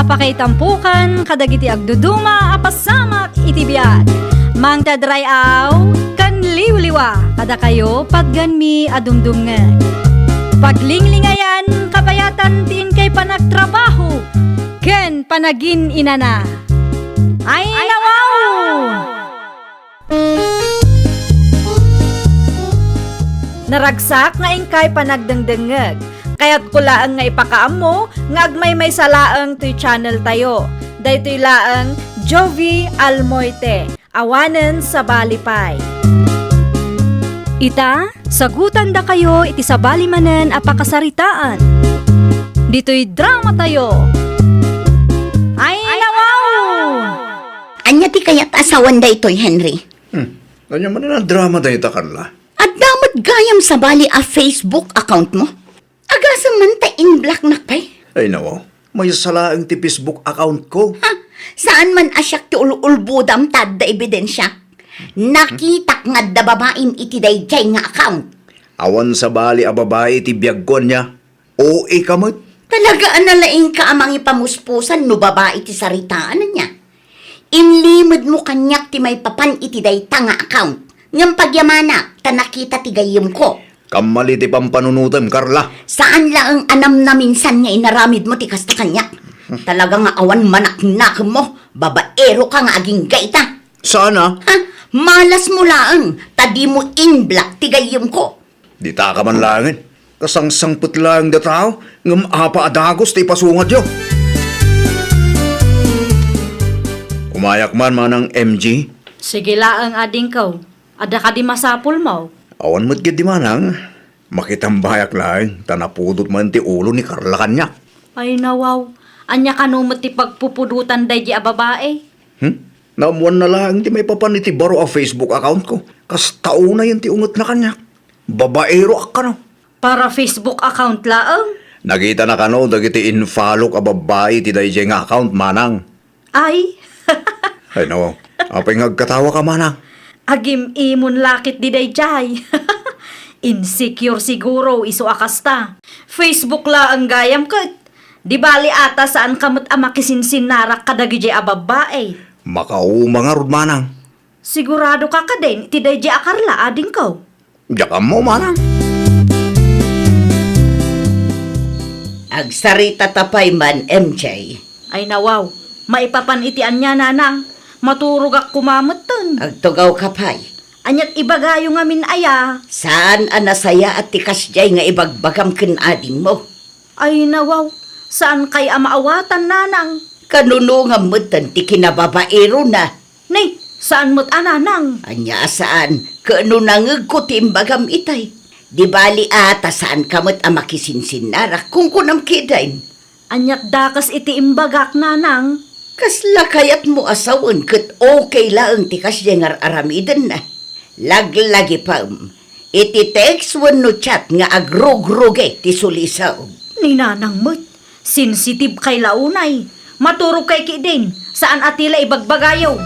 Apakaitampukan, kadagiti agduduma, apasamak itibiyat. Mang tadrayaw, kan liwliwa, kada kayo pagganmi adumdumngan. Paglinglingayan, kabayatan tiin kay panagtrabaho, ken panagin inana. Ay nawaw! Naragsak nga ingkay panagdengdengeg. Kaya't kulaang nga ipakaam mo, nga agmay may salaang to'y channel tayo. Daytoy laang Jovi Almoite, awanen sa balipay. Ita, sagutan da kayo iti sa balimanen apakasaritaan. Dito'y drama tayo. Ay nawaw! Anya ti kayat asawan da ito'y Henry? Ganyan man na drama dahil ta, Carla. At damat gayam sa bali a Facebook account mo? Agasa man ta in black na pay? Ay nawa, may salaang ti Facebook account ko. Ha? Saan man asyak ti ululbudam tad da ebidensya? Nakitak nga da babaim iti dayjay nga account. Awan sa bali a babae ti biyagkon niya. O ikamot. Talaga analaing ka amang ipamuspusan no babae ti saritaan niya. Inlimod mo kanyak ti may papan iti dayta nga account. Ngam pagyamana, ta nakita ti gayim ko. Kamali ti pampanunutem, Carla. Saan lang ang anam na minsan nga inaramid mo ti kasta kanyak? Talaga nga awan manak-nak mo. Babaero ka nga aging gaita. Sana? Ha? Malas mo lang. Tadi mo in black ti gayim ko. Di ta ka man langin. Kasangsangput lang da tao. Ngam apa adagos ti pasungat yo. Umayak man manang MG. Sige laang ading kaw. Ada ka di masapul mo. Awan mo't di manang. Makitambayak lang. Tanapudot man ti ulo ni Carla kanya. Ay nawaw. Anya kanumot ti pagpupudutan day di a babae. Namuan na lang ti may papan iti baro a Facebook account ko. Kas tauna yan ti ungot na kanya. Babaero ak ka no. Para Facebook account laang. Nakita na kano dagiti infollow ka babae ti dayjay nga account manang. Ay, Ay nawaw. Apay ngagkatawa ka manang. agim imon lakit di day jay. Insecure siguro iso akasta. Facebook la ang gayam kat. Di bali ata saan kamot amakisinsin narak kadagi jay a babae. Makauma nga rod manang. Sigurado ka ka din, ti day jay a Carla ading kaw. Diyan mo manang. Agsarita tapay man, MJ. Ay nawaw, maipapan itian niya nanang. Maturog ak kumamutan. Agtugaw kapay. Anyat ibagayo nga min aya. Saan anasaya at tikas jay nga ibagbagam ken ading mo? Ay nawaw, saan kay amaawatan nanang? Kanuno nga mutan ti kinababaero na. Nay, saan mo't ananang? Anya saan, kano nangag ko timbagam itay. Di bali ata saan kamot amakisinsin narak kung kunam kidain. Anyat dakas iti imbagak nanang. Kasla kayat mo asawan kat okay lang tikas jay nga aramidan na. Laglagi pa iti text no chat nga agrog-roge ti sulisaw. Ni nanang mo't, sensitive kay launay. Maturog kay kidin, saan atila ibagbagayaw?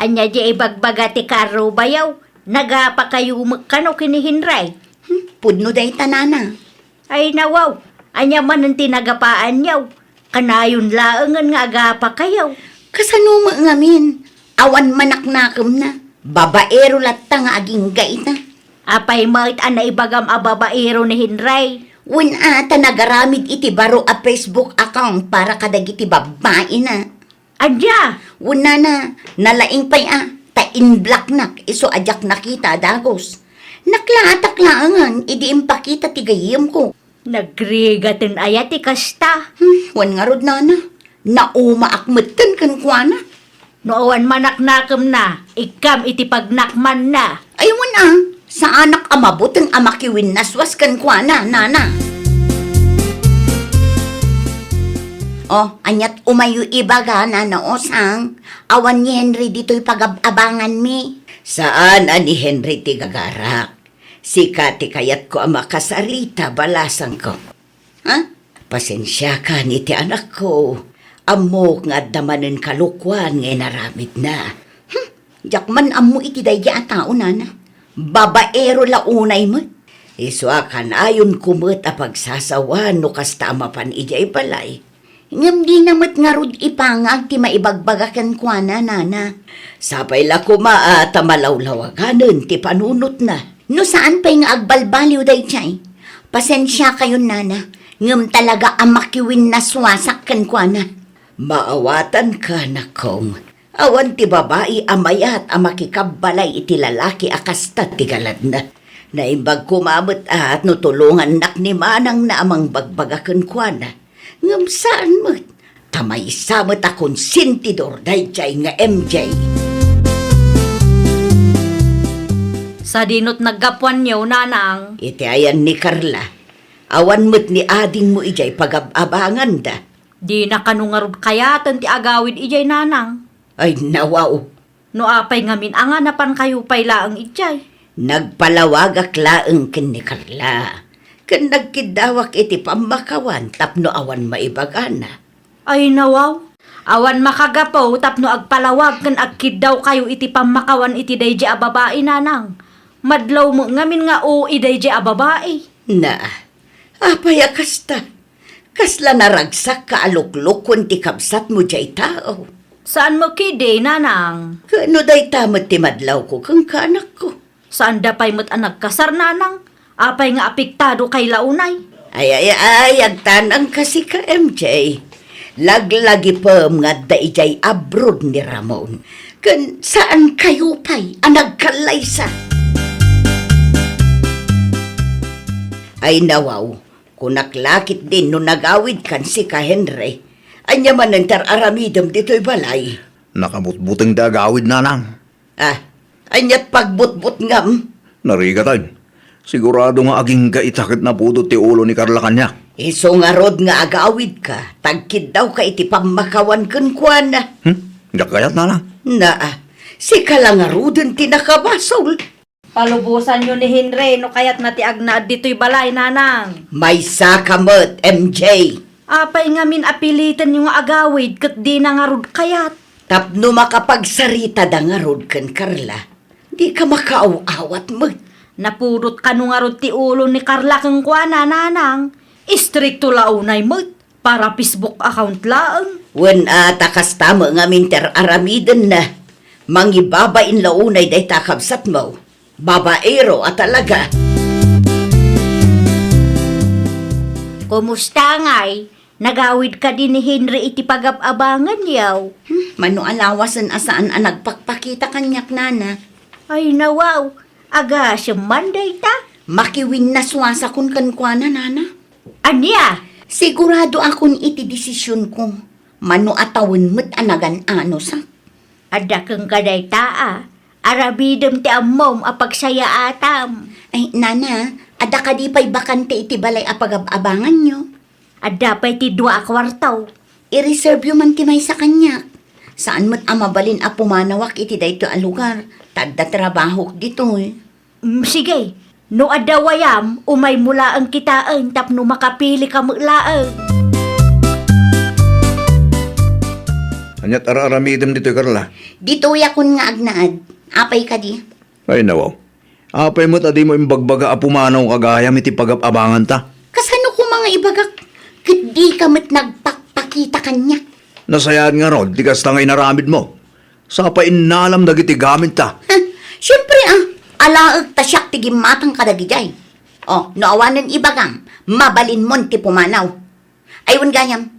Anya di ibagbaga ti karo bayaw, nagapa kayo magkano kinihinray. Pudno day tanana. Ay nawaw, anya man ang tinagapaan yaw, kanayon laangan nga agapa kayaw. Kasano mo ngamin? Awan manaknakam na. Babaero latta nga aging gaita. Apay mait ana ibagam a babaero ni Hinray. Win ata nagaramid iti baro a Facebook account para kadagiti babae na. Adya, Una na, nalaing pay ta in black nak, iso ajak nakita dagos. Naklaatak laangan, idi impakita tigayim ko. nagrigatin ayati kasta. Wan nga rod na. Nauma akmatan kan kuana. Noawan manaknakam na, ikam iti pagnakman na. Ay sa anak amabot ang amakiwin naswas kan kuana, nana. Oh, anyat umayo ibaga na naosang. Awan ni Henry dito'y pag-abangan mi. Saan ani Henry ti gagarak? Sikati kayat ko ang makasarita balasang ko. Ha? Pasensya ka ni ti anak ko. Amok nga damanen kalukwan nga naramid na. Jakman amo iti dayja a tao nana. Babaero launay mo. Iswakan ayon kumot a pagsasawa no kasta mapan ijay balay. Ngam di namat nga rod ipangag ti maibagbagakan kwa na, nana. Sapay la kuma at malawlawaganon ti panunot na. No saan pa'y nga agbalbaliw day chay? Pasensya kayo, nana. Ngam talaga ang makiwin na swasak kan kwa na. Maawatan ka na kong. Awan ti babae amayat ang makikabbalay iti lalaki akasta ti galad na. Naimbag kumamot at no tulungan nak ni manang na amang bagbagakan kwa na. Ngam saan mo't? Tamay samot akong sintidor dayjay nga MJ. Sa dinot naggapuan niyo, nanang. Iti ayan ni Carla. Awan mo't ni ading mo ijay pag-abangan da. Di na kanungarod kayatan ti agawid ijay, nanang. Ay nawaw. No apay ngamin anganapan kayo pay laang ijay. Nagpalawag aklaeng ken ni Carla. Ken nagkidawak iti pamakawan tapno awan maibagana. Ay nawaw. Awan makagapaw tapno agpalawag kan agkid daw kayo iti pamakawan iti dayji a babae, nanang. Madlaw mo ngamin nga o idayji a babae. Na, apay akasta. Kasla naragsak ka aluklukon ti kabsat mo jay tao. Saan mo kide, nanang? Kano day tamot ti madlaw ko kang kanak ko. Saan da pay mo't anag kasar, nanang? Apay nga apektado kay launay. Ay, agtanang kasi ka, MJ. Laglagi pa nga daijay abroad ni Ramon. Kan saan kayo pa'y anagkalaysa? Ay nawaw, kunaklakit din no nagawid kan si ka Henry. Anya man ang tararamidam dito'y balay. Nakamutbuting dagawid, nanang. Anyat pagbutbut ngam. Narigatan. Sigurado nga aging gaitakit na pudot ti ulo ni Carla kanya. Iso nga rod nga agawid ka, tagkid daw ka iti pamakawan kun kuana. Yak kayat, nanang. Si kalang nga rodon tinakabasol. Palubusan nyo ni Henry, no kayat na ti agnaad dito'y balay, nanang. May sakamot, MJ. Apay ngamin apilitan yung agawid kat di na nga rod kayat. Tapno makapagsarita da nga rod kan Carla. Di ka makaaw-awat mo. Napurot ka nung nga rod ti ulo ni Carla kang kuana, nanang. Istrikto launay mo, para Facebook account laang. Wen takas tama nga minter aramidan na. Mangibabain launay day takabsat mo. Babaero at talaga. Kumusta ngay? Nagawid ka din ni Henry iti pag-abangan yaw. Mano alawasan asaan ang nagpakpakita kanyak, nana. Ay nawaw, aga siya manday ta. Makiwin na swasa kun kankwana, nana. Anya? Sigurado akon iti desisyon ko. Mano atawin mo't anagan ano sa. Ada kang kaday taa. Arabidem ti amom apagsaya atam. Ay, nana, ada ka di pa'y bakante iti balay apag-abangan nyo. Ada pa'y ti 2 kwartaw. I-reserve yung man timay sa kanyak. Saan mo't amabalin a pumanawak iti dayto a lugar. Tadda trabaho dito eh. Sige, no adawayam, umay mula ang kitaan tapno makapili ka mulaang. Anyat araramidam dito, Carla. Dito yakon nga agnaad. Apay ka di. Ay nawaw. Apay mo tadi mo imbagbaga apumanaw kagayam iti pag-abangan ta. Kasano ko mga ibagak? Kadi ka mo't nagpakpakita kanyak. Nasayaan nga rod, di kas tangay naramid mo. Sa painalam dagiti gamit ta. Siyempre alaag ta siyak ti gimatang kadagijay. Naawanan ibagam, mabalin mon ti pumanaw. Aywan gayam,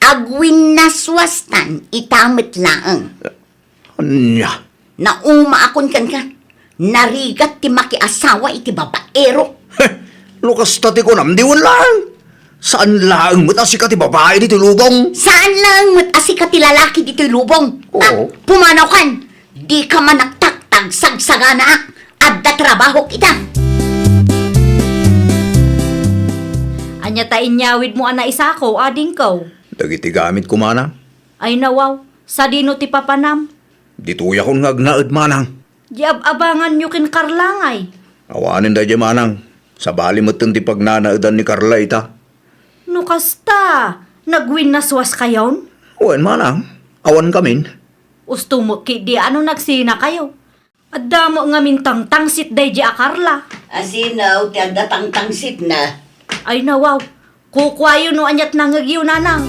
agwin na swastan itamit laang. Anya. Nauma akon kan ka, narigat ti makiasawa iti babaero. Lukas tati ko nam, di lang. Saan lang mo si kati babae dito lubong? Saan lang matasi ka ti lalaki dito'y lubong? Oo. Pumanaw kan, di ka man nagtaktag sagsagana at da trabaho kita. Anya ta inyawid mo ana isako, ading ko. Dagiti gamit ko, manang. Ay nawaw, sa dino ti papanam. Dituya kong ngagnaad, manang. Diab-abangan nyo kin Karlangay. Awanin da dyan, manang. Sa bali mo ti pagnanaadan ni Carla ita. No kasta, nagwin na swas kayon? Uwan, manang. Awan kamin. Usto mo ki di ano nagsina kayo. At damo nga mintang tangsit day di a Carla. Asinaw, ti agdatang tangsit na. Ay nawaw, kukwayo no anyat nangagyo nanang.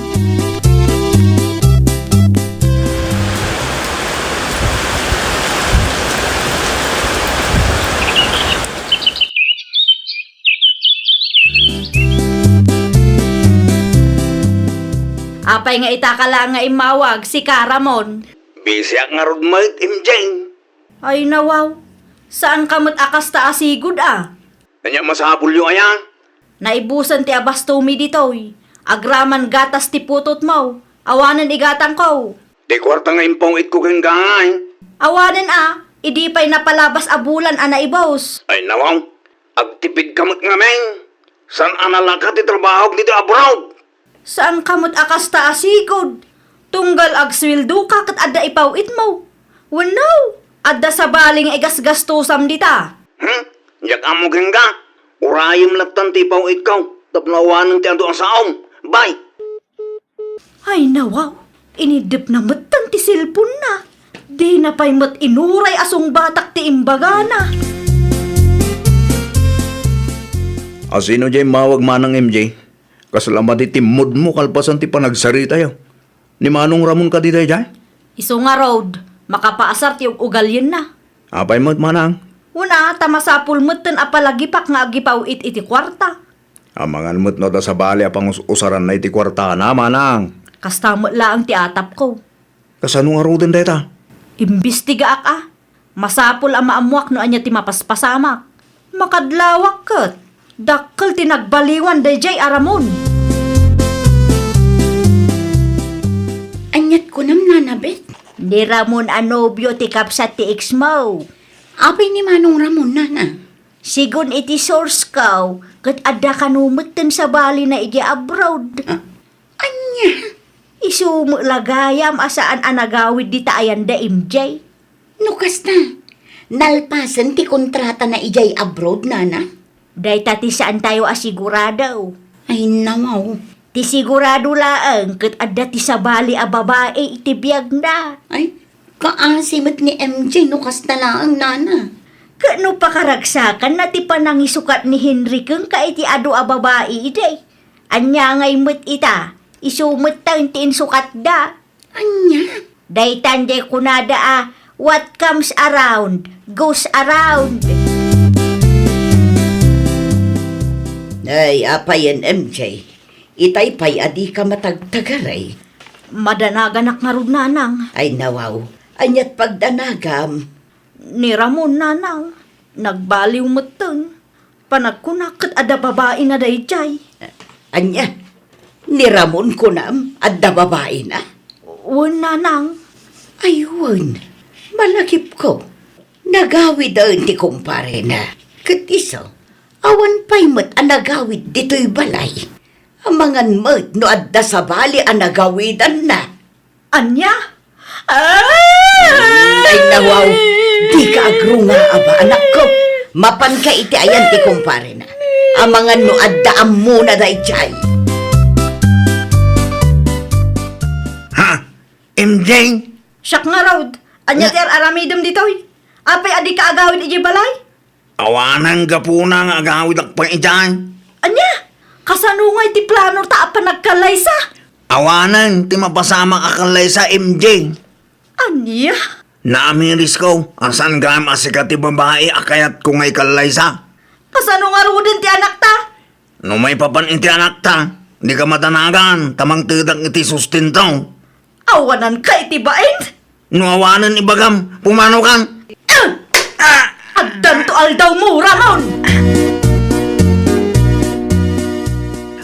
Apay nga itakala nga imawag si Karamon. Bisyak nga rod mait, MJ. Ay nawaw, saan kamot akas ta asigod ah? Kanya masabol yung ayan. Naibusan ti abastumi ditoy. Agraman gatas ti putot mo. Awanan igatang ko. Di kwarta nga impong it ko kang gangay. Awanan idi pa'y napalabas abulan naibos. Ay nawaw, agtipid kamot nga meng. San analaka ti trabaho dito abroad? Saan kamot akas ta asigod? Tunggal agswildo ka kat adda ipawit mo. Wanaw, adda sa baling igasgastusam dita. Yak amo kang ga. Urayim latan ti paw ikaw. Tapnawanan ti ando ang saom. Bye. Ay nawaw, inidip na matang ti silpon na. Di na pa'y mat inuray asong batak ti imbagana. Asino jay mawag manang MJ? Kasalamat iti mood mo kalpasan ti panagsarita yaw. Ni Manong Ramon ka di day jay? Iso nga road, makapaasar ti ugalyen na. Apay mo't manang? Una, tamasapul mo't apalagipak nga agipawit iti kwarta. Amangan mo't no da sa bali apang usaran na iti kwarta na manang. Kastamot laang ti atap ko. Kasano nga roden day ta? Imbestiga ak Masapul ang maamuak no anya ti mapaspasamak. Makadlawak kat. Dakkel ti nagbaliwan dayjay aramon. Anyat ko nam nanabit. Ni Ramon anobyo ti kapsat ti ex mo. Apay ni Manong Ramon, nana. Sigon iti source kaw, kat adda kanumutten sa bali na iti abroad. Anya? Isumo lagayam asaan anagawid di taayan da MJ. Nukas na. Nalpasan ti kontrata na ijay abroad, nana. Day tati saan tayo asigurado. Ay nawaw. Ti sigurado laang kat adda ti sa bali a babae iti biyag na. Ay, kaasimat ni MJ nukas na lang, nana. Kano pakaragsakan na ti panangisukat ni Henry kung ka iti ado a babae iti. Anya ngay mo't ita, isumot tayo ti insukat da. Anya? Day tanday kunada what comes around, goes around. Ay, apayan MJ. Itay pay adi ka matagtagaray. Madanaganak nga rin nanang. Ay nawaw. Anyat pagdanagam. Ni Ramon nanang. Nagbaliw mo tang. Panagkunakat ada babae na dayjay. Anya? Ni Ramon ko nam, adda babae na. Wan nanang. Ayun, malakip ko. Nagawid daw ti kumpare na. Katiso, awan pa'y mat ang nagawid dito'y balay. Amangan mat no adda sa bali ang nagawidan na. Anya? Ay nawaw, di ka agrunga aba anak ko. Mapan ka iti ayan ti kumpare na. Amangan no adda ang muna day jay. Ha? MJ? Siyak nga road. Anya ter aramidom ditoy. Apay adi ka agawid iji balay? Awanan ka po na nga agawid akpang ijan. Anya? Kasanungay ti plano ta pa nagkalaysa? Awanan, ti mapasama kakalay sa MJ. Anya? Naamiris ko, asan gam asikat ti babae akayat kung ay kalay sa. Kasano nga rudin ti anak ta? No may papan iti anak ta, di ka matanagan, tamang tidang iti sustento. Awanan ka iti bain? No awanan ibagam, pumano kan? Addan to aldaw mo, Ramon!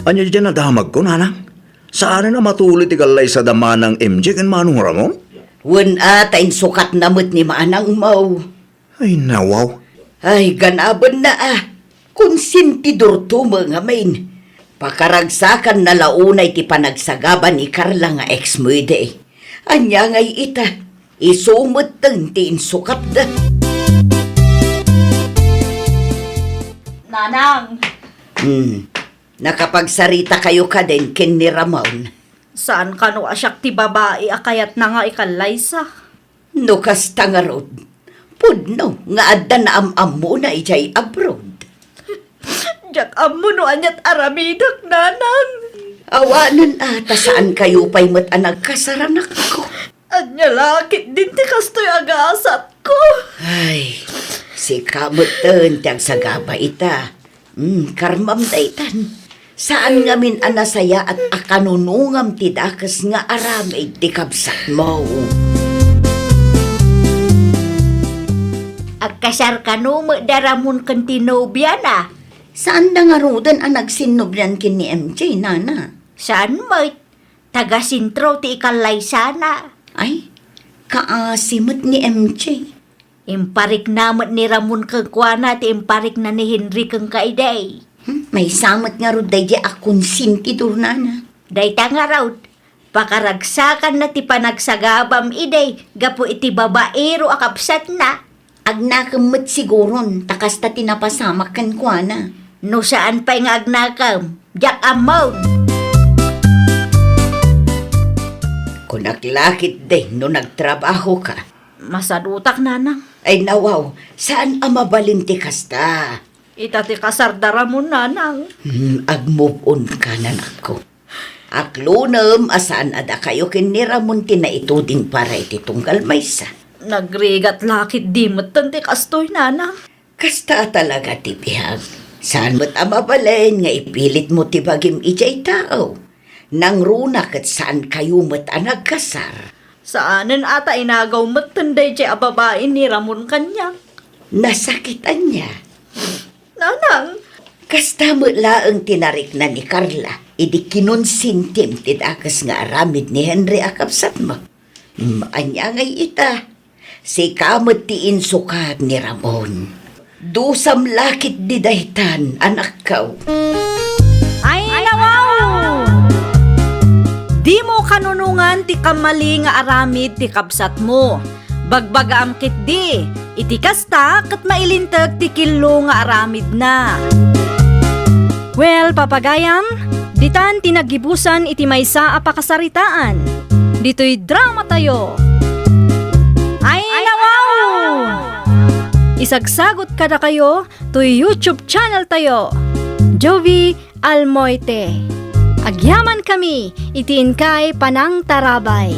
Anya dyan nadahamag ko, nanang? Saan na matulit ikalay sa dama ng MJ kan Manong Ramon? Wan atain sukat namot ni Manang Mau. Ay, nawaw. Ay, ganaban na Kung sintidor to mga main. Pakaragsakan na launay ti panagsagaban ni Carla nga ex-muide. Anya ngay ita, isumot tang ti insukat da. Nanang, Nakapagsarita kayo ka din kin ni Ramon. saan ka no asyak ti babae akayat na nga ikalaysa? Nukas tangarod. Pudno nga adda na am-am mo na ijay abroad. Jak amo no anyat aramidak nanang. Awanan ata saan kayo pa'y matanag kasaranak ko. Anya lakit din ti kastoy agasat ko. Ay, si kamutan tiyang sagaba ita. Karmam daitan. Saan ngamin anasaya at akanunungam ti dakas nga aramay ti kabsat mo. Agkasar ka no, daramon kan tinobya na. Saan na nga rudan ang nagsinubyan kin ni MJ, nana? Saan mo? Taga sintro ti ikalay sana. Ay, kaasimot ni MJ. Imparik namat ni Ramon kang kuwana ti imparik na ni Henry kang kaiday. May samot nga ruday di akong sintidor, nana. Dayta nga raw, pakaragsakan na ti panagsagabam iday, gapo iti babaero akapsat na. Agnakamot siguron, takas ta tinapasamak kan kwa na. No saan pa'y nga agnakam, jak amaw. Kung naglakit din no nagtrabaho ka, Masadutak nanang. ay nawaw, saan ang mabalinti kasta? Itati kasardara mo nanang. Ag-move on ka na nako. Aklunam, asaan ada kayo kiniramun na ituding para iti tunggal maysa. Nagrigat lakit di mo tanti kastoy nanang. Kasta talaga ti bihag. Saan mo't amabalain nga ipilit mo ti bagim ijay tao? Nang runak at saan kayo mo't nagkasar? Saanan ata inagaw mo tanday di ababain ni Ramon kanya. Nasakitan niya. Nanang, Kasta mo laang tinarik na ni Carla, idi kinonsintim ti dakas nga aramid ni Henry akapsat mo. Maanya ngay ita, si kamot ti insukat ni Ramon. Dusam lakit di dahitan, anak kau. ay nawaw! Di mo kanunungan ti kamali nga aramid ti kabsat mo. Bagbaga amkit di, iti kasta kat mailintag ti kilo nga aramid na. Well, papagayam, ditan tinagibusan iti maysa a pakasaritaan. Dito'y drama tayo. Ay nawaw! Isagsagot kada kayo to YouTube channel tayo. Jovi Almoite. Agyaman kami, itiin kay Panang Tarabay.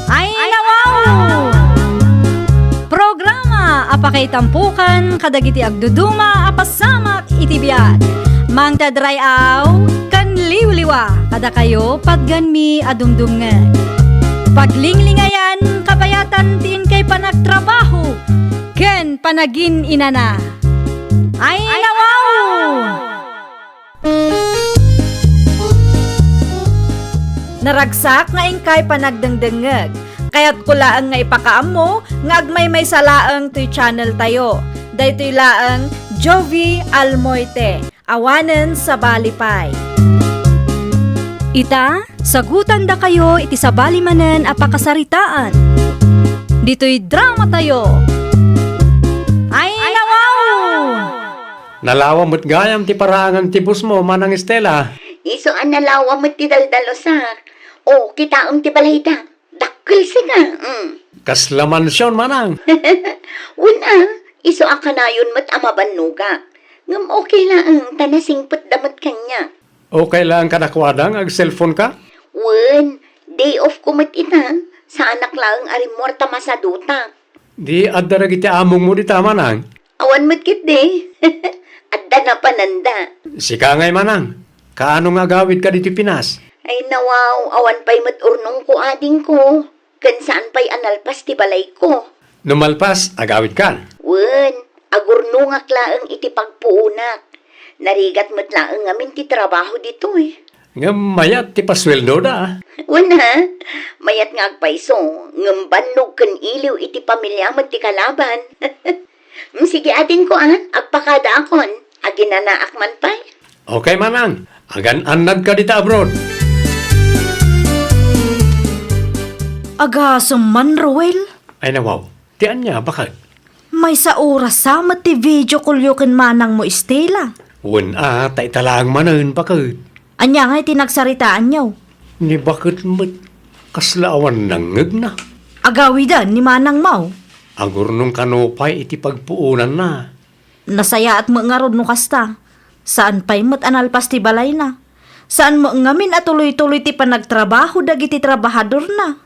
Ay nawaw! Programa apakay tampukan kadagiti agduduma apasamak iti biag. Mang tadrayaw kan liwliwa kada kayo pagganmi adumdumngan. Paglinglingayan kabayatan tin kay panagtrabaho ken panagin inana. Ay nawaw! Naragsak nga ingkay panagdengdengeg. Kaya't kulaang nga ipakaamo nga agmay may salaang to'y channel tayo. Daytoy laang Jovi Almoite. Awanen sa Balipay. Ita, sagutan da kayo iti sa balimanen a pakasaritaan. Dito'y drama tayo. Ay nawaw! Nalawa mo't gayam ti parangan ti bus mo, Manang Estela. Iso an nalawa mo ti daldalosak. O, kitaong ti balayda. Dakkel siya. Kasla mansyon, Manang. Una, iso akanayon mo't amabanuga. Ngam okay lang, tanasing put damat kanya. Okay lang kadakwadang ag cellphone ka? Wen, day off ko mat ita. Sa anak lang arimorta masaduta. Di adda iti among mo di tama, Manang. Awan mat kit de. Adda na pananda. Sika ngay, Manang. Kaano nga gawid ka dito Pinas? Ay nawaw, awan pa'y mat urnong ko ading ko. Kan saan pa'y analpas ti balay ko. Numalpas, agawid ka. Wen, agurnungak laang iti pagpuunak. Narigat mat laang ngamin ti trabaho dito eh. Nga mayat ti pasweldo da. Una, mayat nga agpaiso, ngambanog kan iliw iti pamilya mat ti kalaban. Sige atin ko agpakada akon, aginanaak man pa'y. Okay, Manang. Agan anad ka dito abroad. Agasam man, Roel. Ay nawaw. Tian niya, bakit? May sa oras sama ti video kulyokin manang mo Estela. Tay talang manan bakit? Anya nga tinagsaritaan niyaw. Ni bakit mo't kaslaawan nangag na? Agawi dan ni manang mau. Agurnong kanupay iti pagpuunan na. Nasaya at mo nga rod no kasta. Saan pa'y mo't analpas ti balay na? Saan mo ngamin at tuloy-tuloy ti panagtrabaho dagiti trabahador na?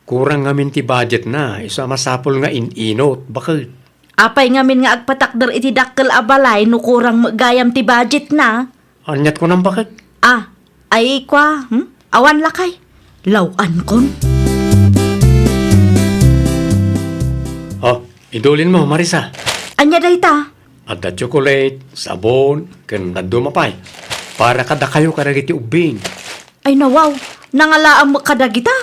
Kurang ngamin ti budget na, isa masapol nga inot, bakit? Apay ngamin nga agpatakder iti dakkel a balay no kurang magayam ti budget na. Anyat ko nang bakit? Ah, ay kwa, awan lakay. Lawan kon. Oh, idulin mo, Marisa. Anya dayta? Adda chocolate, sabon, ken nadumapay. Para kada kayo karagiti ubing. Ay nawaw, nangalaam mo kadagita.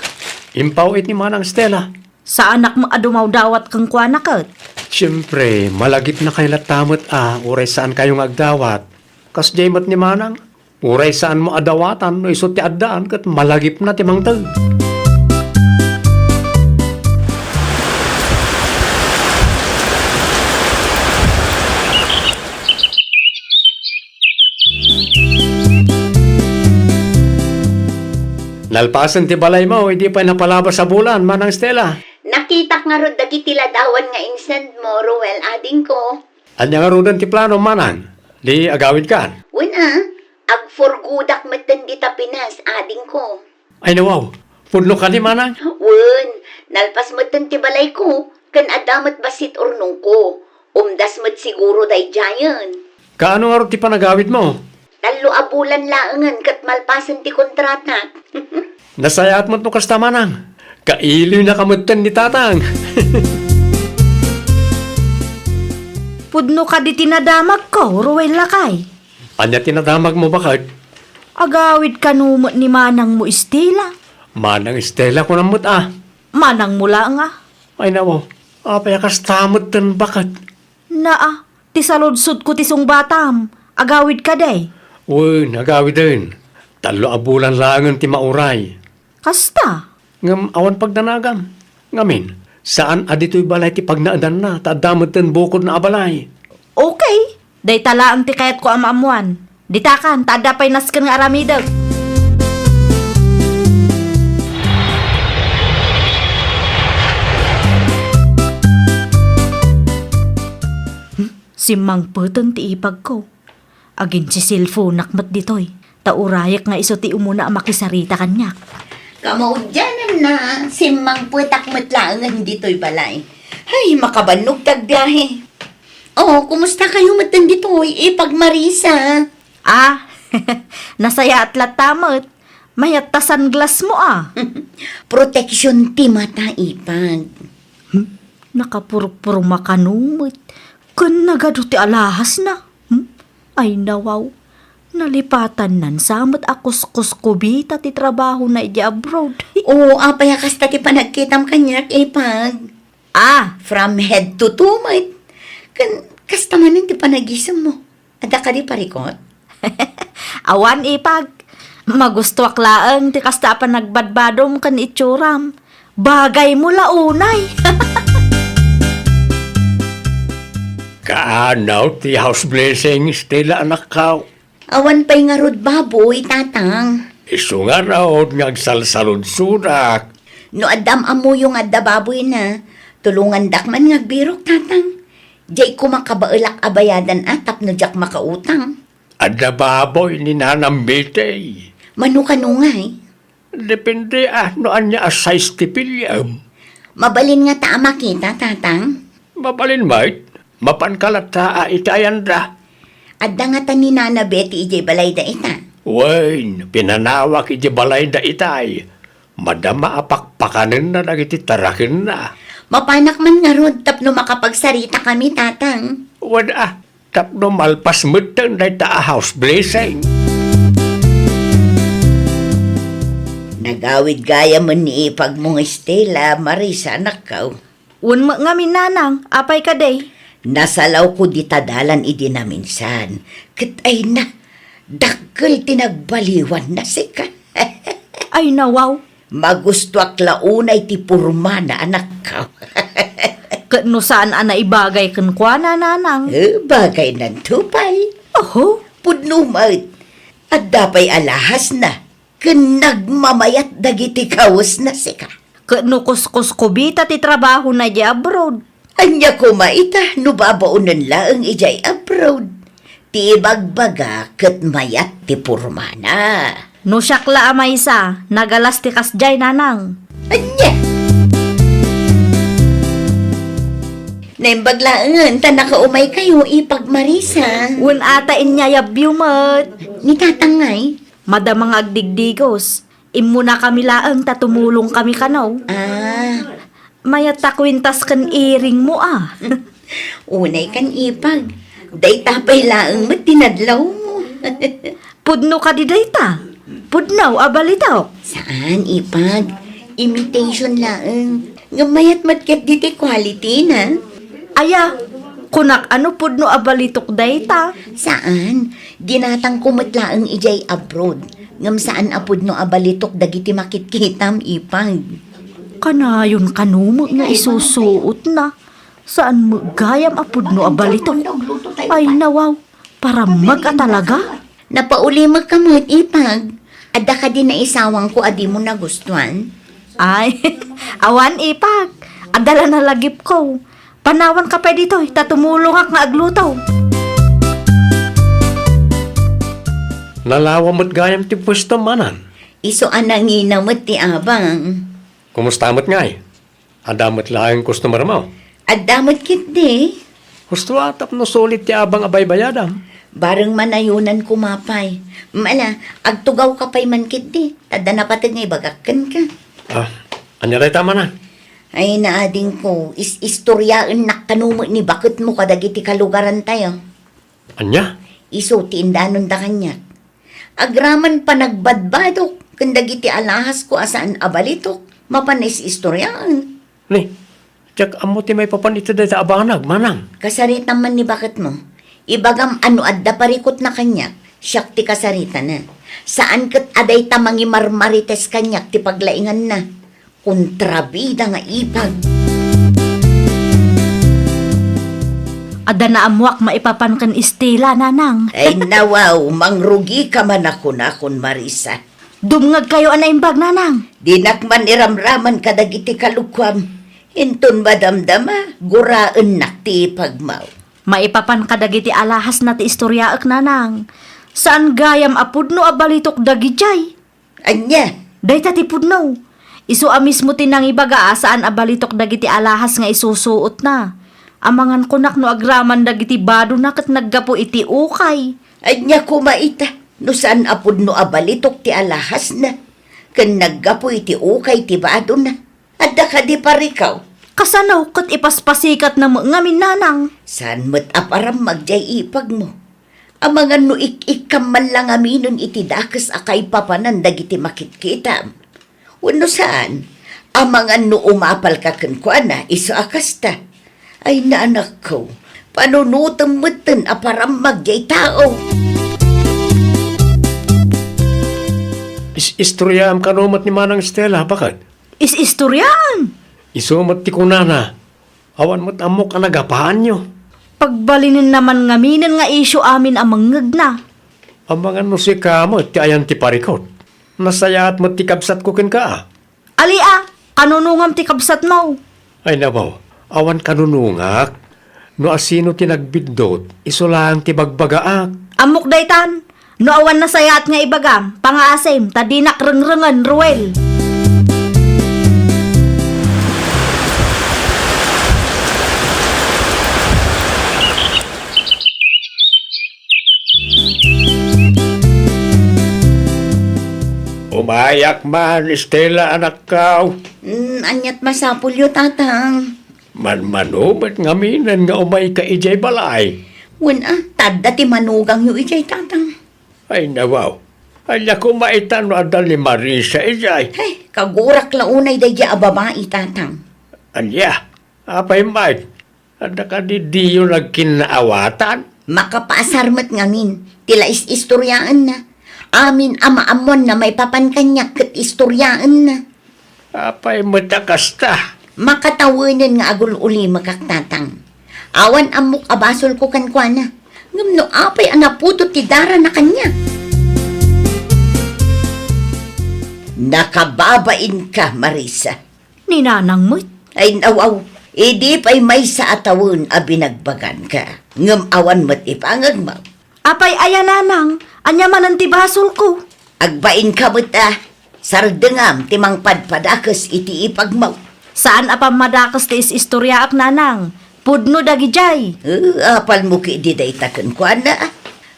Impaw it ni Manang Stella. Sa anak mo adumaw dawat kang kwa nakat. Siyempre, malagip na kayo latamot uray saan kayong agdawat. Kas jaymat ni Manang, uray saan mo adawatan, no isot ti addaan, kat malagip na timang tag. Nalpasan ti balay mo, hindi pa napalabas sa bulan, Manang Stella. Nakita nga ro dagiti ladawan nga insand mo, Ruel, ading ko. Anya nga rudan ti plano, Manang. Di agawid ka. Wala, agforgudak matan di tapinas, ading ko. Ay nawaw, punlo ka ni Manang. Wen, nalpas matan ti balay ko, kan adamat basit urnong ko. Umdas mat siguro day jayan. Kaano nga ro ti panagawid mo? Talo abulan laangan kat malpasan ti kontrata. Nasayaat mo ito kasta, Manang. Kailiw na kamutan ni Tatang. Pudno ka di tinadamag ko, Ruel lakay. Anya tinadamag mo bakit? Agawid ka numot ni Manang mo Estela. Manang Estela ko namot Manang mula nga. Ay nawo, apay kastamot tan bakit? Naa, ti saludsud ko ti sung batam. Agawid ka day. Uy, nagawid din. Talo abulan langan ti mauray. Kasta. Ngam awan pagdanagam. Ngamin, saan adito'y balay ti pagnaadan na, tadamot tan bukod na abalay. Okay. Day talaan ti kayat ko amamuan. Ditakan, tada pa'y naskan nga aramidag. Si Mang Puton ti ipag ko. Agin si cellphone nakmat ditoy. Taurayak nga iso ti umuna makisarita kanyak. Kamaudyanan na, simang putak matlaangan dito'y balay. Ay, makabanog tagbiyahe. Oh, kumusta kayo matan dito'y? Ipag Marisa. Ah, nasaya at latamot. Mayat ta sunglass mo Protection ti mata ipag. Nakapurok-puro makanumot. Kun nagado ti alahas na. Ay nawaw. Nalipatan nan samot akos-kos kubita ti trabaho na iti abroad. Oo, apay kasta ti panagkitam kanyak ipag. From head to toe, mate. Kasta manin ti panagisam mo. Ada ka di parikot? Awan ipag. Magustuak laeng ti kasta pa nagbadbadom kan itsuram. Bagay mo launay. Kaanaw ti house blessing, Stella anak ka. Awan pa'y nga rod baboy, tatang. Isu nga raod nga agsalsalod sudak. No adam amo yung adda baboy na, tulungan dakman nga birok, tatang. Jay ko makabailak abayadan atap no jak makautang. Adda baboy ni Nanang Bitay. Manu kanungay. Depende no anya size ti pilyam. Mabalin nga taama kita, tatang. Mabalin mait, mapankalata itayanda. Adda nga ta ni Nana Betty ijay balay da ita. Wain, pinanawak iti balay da itay. Madama apakpakanin na nagiti tarakin na. Mapanak man nga rod tapno makapagsarita kami, tatang. Wala, tapno malpas mutan na ita a house blessing. Nagawid gaya mo ni ipag mong Estela, Marisa, nakaw. Un mo nga minanang, apay ka day. Nasalaw ko di tadalan idi na minsan. Kat ay na, dakkel tinagbaliwan na sika. Ay nawaw. Magustuak launay ti purma na anak ka. Kano saan ana ibagay kan kwa na nanang. Bagay ng tupay. Oho. Pudnumat. At dapay alahas na. Kan nagmamayat dagiti kawas na sika. Kano kuskus kubita ti trabaho na di abroad. Anya ko maita, no babaunan laang ijay abroad. Ti bagbaga ket mayat ti purmana. No syakla amaysa, nagalas ti kasjay nanang. Anya! Naimbaglaan, ta nakaumay kayo ipagmarisa. Un ata inyayab yumat. Ni tatangay. Madamang agdigdigos. Immo na kami laang tatumulong kami kanaw. Ah, Mayat takwintas kan iring mo ah. unay kan ipag. Day tapay laang matinadlaw mo. Pudno ka di dayta. Pudnaw abalitaw. Saan ipag? Imitation laang. Ngamayat matket diti quality na. Aya, kunak ano pudno abalitok dayta. Saan? Ginatang kumatlaang ijay abroad. Ngam saan apod no abalitok dagiti makitkitam ipag. Kanayon kanumo nga isusuot na. Saan mo gayam apudno abalitok. Ay nawaw, para mag talaga. Napauli magkamot ipag. Adda ka din na isawang ko adi mo nagustuhan. Ay, awan ipag. Adala na lagip ko. Panawan ka pa dito, tatumulong ak nga aglutaw. Nalawa mo't gayam ti pwesto manan. Iso ananginamot ti abang. Kumusta mo't ngay? Adamot lang customer mo. Addamot kit di. Gusto atap no sulit ti abang abay bayadam. Bareng manayunan kumapay. Mala, agtugaw ka pa'y man kit di. Tada na patag nga ibagakan ka. Anya ray tama na. Ay naading ko, istoryaan nakanumo ni bakit mo kadagiti kalugaran tayo. Anya? Iso ti indanon da kanyak. Agraman pa nagbadbadok, kandagiti alahas ko asaan abalitok, mapanis istoryaan. Ni, tsak amo ti may papanito day sa abanag, manang. Kasarita man ni bakit mo. Ibagam ano adda parikot na kanyak, siyak ti kasarita na. Saan kat aday tamangi marmarites kanyak ti paglaingan na. Kontrabida nga ipag. Ada na amwak maipapan kan istila nanang. Ay nawaw, mangrugi ka man ako na kun Marisa. Dumngag kayo ana imbag nanang. Dinakman iramraman kadagiti kalukwam. Inton madamdama, guraan nak ti ipagmaw. Maipapan kadagiti alahas na ti istoryaak nanang. Saan gayam apudno abalitok dagijay? Anya, Dayta ti pudno. Isu amis mo tinang ibaga saan abalitok dagiti alahas nga isusuot na. Amangan kunak no agraman dagiti bado na kat naggapo iti ukay. anya kumaita. No saan apod no abalitok ti alahas na. Kan naggapo iti ukay ti bado na. Adda ka di parikaw. Kasanaw kat ipaspasikat na ngamin nanang. Saan mo't aparam magjay ipag mo? Amangan no ikam man lang aminon iti dakas akay papanan dagiti makitkitam. Wano saan? Amangan no umapal ka kankwa na iso akasta. Ay naanak ko, panunutam mo'ten aparam magyay tao. Istoryam kanumot ni manang Stella, bakit? Is-istoryan! Isumot ti kunana. Awan mo't amok ang nagapaan nyo. Pagbalinin naman ngaminan nga isyo amin amangag na. Amangan no si kamot ti ayan ti parikot. Nasayaat mo't ti kabsat ko ken ka. Alia, kanunungam ti kabsat mo. Ay nabaw, awan kanunungak. No asino ti nagbidot, isulang ti bagbagaak. Amok daytan, no awan na sayat nga ibagam, pangaasim, tadinak rengrengan, Ruel. Umayak man, Stella, anak kaw. Anyat masapulyo tatang. Man-manubat ngaminan nga umay ka ijay balay. Tadda ti manugang yu ijay tatang. Ay nawaw, ala ko maitan no adal ni Marisa ijay. Hey, kagurak launay day ababai tatang. Anya, apay may, ada ka di diyo nagkinaawatan? Makapasarmat ngamin, tila istoryaan na. Amin ama-amon na may papankanyak kat istoryaan na. Apay matakasta. Makatawanan nga agul uli makaktatang. Awan amok abasol ko kankwana. Ngam no apay anaputo ti dara na kanya. Nakababain ka, Marisa. Ni nanang mo't. Ay nawaw, Idi pa'y may sa atawon a binagbagan ka. Ngam awan mo't ipangag mo. Apay aya nanang, anya man ang tibasol ko. Agbain ka mo't sardengam timang padpadakas iti ipagmaw. Saan apam madakas ti istorya ak nanang? Pudno dagi jay. Apal mo ki di day taken ko na.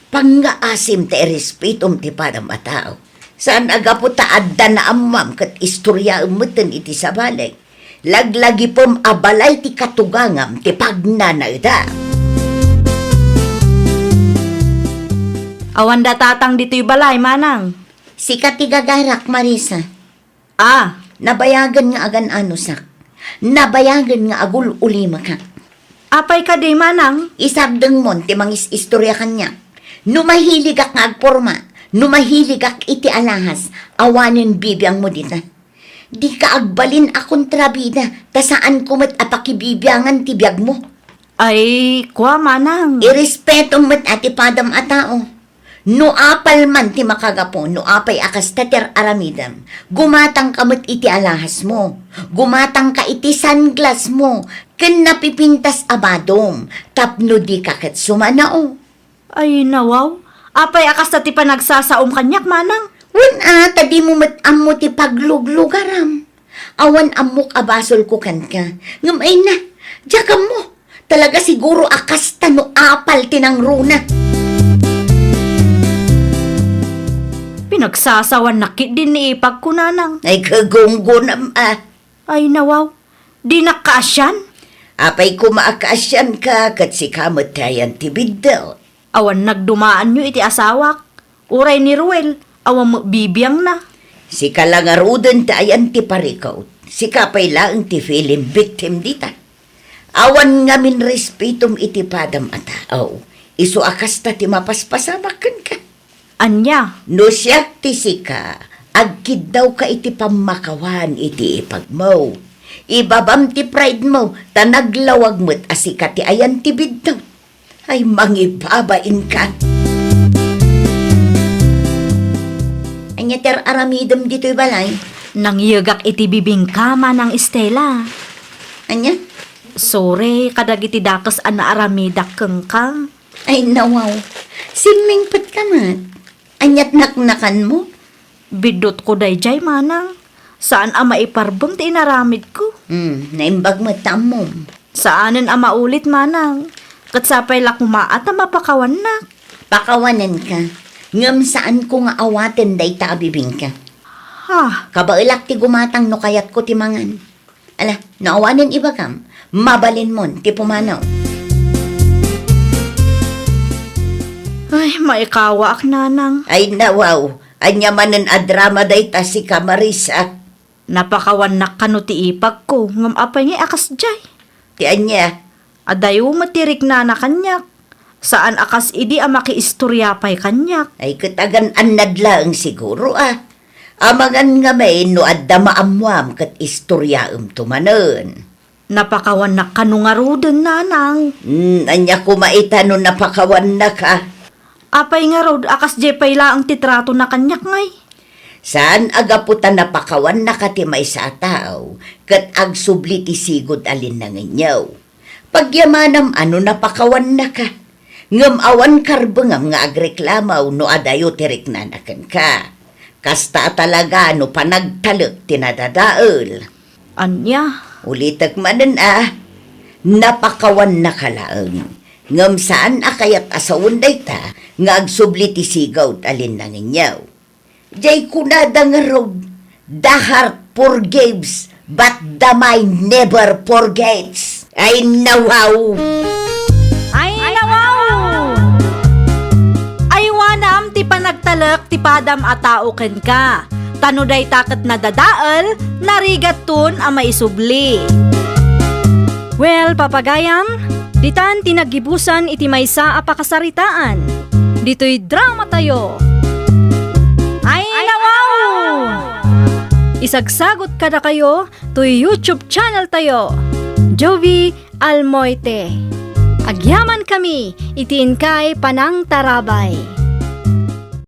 Pangaasim te respetum ti padam atao. Saan aga po taadda na amam kat istorya umutan iti sabalay. Laglagi pom abalay ti katugangam ti pagnanayda. Awan da tatang dito'y balay manang. Si Katigagarak, Marisa. Ah, Nabayagan nga agan anusak. Nabayagan nga agul ulima ka. apay ka di manang. Isabdeng mon ti mangis istorya kanya. Numahilig ak nga agporma. Numahilig ak iti alahas. Awanin bibiyang mo dita. Di ka agbalin akong trabida. Ta saan kumat apakibibyangan ti biyag mo. Ay, kwa manang. Irespeto mo't ati padam a tao. No apal man ti makagapo, no apay akas tater aramidam. Gumatang ka mo't iti alahas mo. Gumatang ka iti sunglass mo. Ken napipintas abadom. Tapno di kakat sumanao. Ay, nawaw. Apay akas na ti panagsasaom kanyak manang. Wan tadi mo mat-ammo ti pagluglugaram. Awan amok abasol ko kan ka. Ngamay na, diyaga mo. Talaga siguro akas tano apal tinang runa. Pinagsasawan nakit din ni ipag ko nanang. Ay kagunggunam Ay, nawaw. Di nakasyan. Apay kumaakasyan ka kat si kamatayan ti biddaw. Awan nagdumaan nyo iti asawak. Uray ni Ruel. Awan mo bibiyang na. Si kalangaruden tayan ti parikaw. Si kapay laang ti film victim dita. Awan nga min respetum iti padam a tao. Isu akas ta ti mapaspasamakan ka. Anya. No siyak ti sika, agkid daw ka iti pamakawan iti ipagmaw. Ibabam ti pride mo, tanaglawag mo't asika ti ayan ti biddaw. Ay mangibabain ka. Anya ter aramidam dito'y balay. Nangyagak iti bibingka manang Estela. Anya? Sore, kadag iti dakas ana aramidak keng ka. Ay nawaw, simingpat ka mat. Anyat naknakan mo? Bidot ko day jay manang. Saan ama iparbong ti inaramid ko? Naimbag mo tamom. Saanen ama ulit manang. Katsapay lakumaat ang mapakawan na. Pakawanan ka. Ngam saan ko nga awaten day taabibing ka. Ha, Kabailak ti gumatang no kayat ko ti mangan. Ala, naawanan iba kam. Mabalin mon, ti pumanaw. ay maikawa ak nanang. Ay nawaw, anya manen adrama day ta si Kamarisa. Napakawan na kano ti ipag ko. Ngam apay nga akas jay. Ti anya, Adayo matirik na kanyak. Saan akas idi ang makiistorya pa'y kanyak. ay katagan anadlaang siguro Amangan nga may no adda maamuam kat istoryaam tumanen. Napakawan na kanungaruden nanang. Anya kumaita no napakawan na ka. Apay nga rod akas jepay la ang titrato na kanyak ngay. Saan agaputan napakawan na ka ti may sa tao, kat agsubli ti sigod alin na nganyaw. Pagyamanam ano napakawan na ka. Ngam awan karbengam nga agreklamaw no adayo tirik na nakan ka. Kasta talaga no panagtalek tinadadaol. Anya, Ulitak manen napakawan na kalaang. Ngam saan akayat asawon day ta, nga agsubli ti sigaw alin na nganyaw. Jay kunada nga rog, the heart forgives, but the mind never forgets. Ay nawaw! ay nawaw! Ay wanam ti panagtalak ti padam a tao ken ka. Tano day taket na dadaal, narigat tun a maisubli. Well, papagayam, ditan tinagibusan iti maysa a pakasaritaan. Dito'y drama tayo. Ay nawaw! Isagsagot kada kayo to YouTube channel tayo. Jovi Almoite. Agyaman kami, itiin kay Panang Tarabay.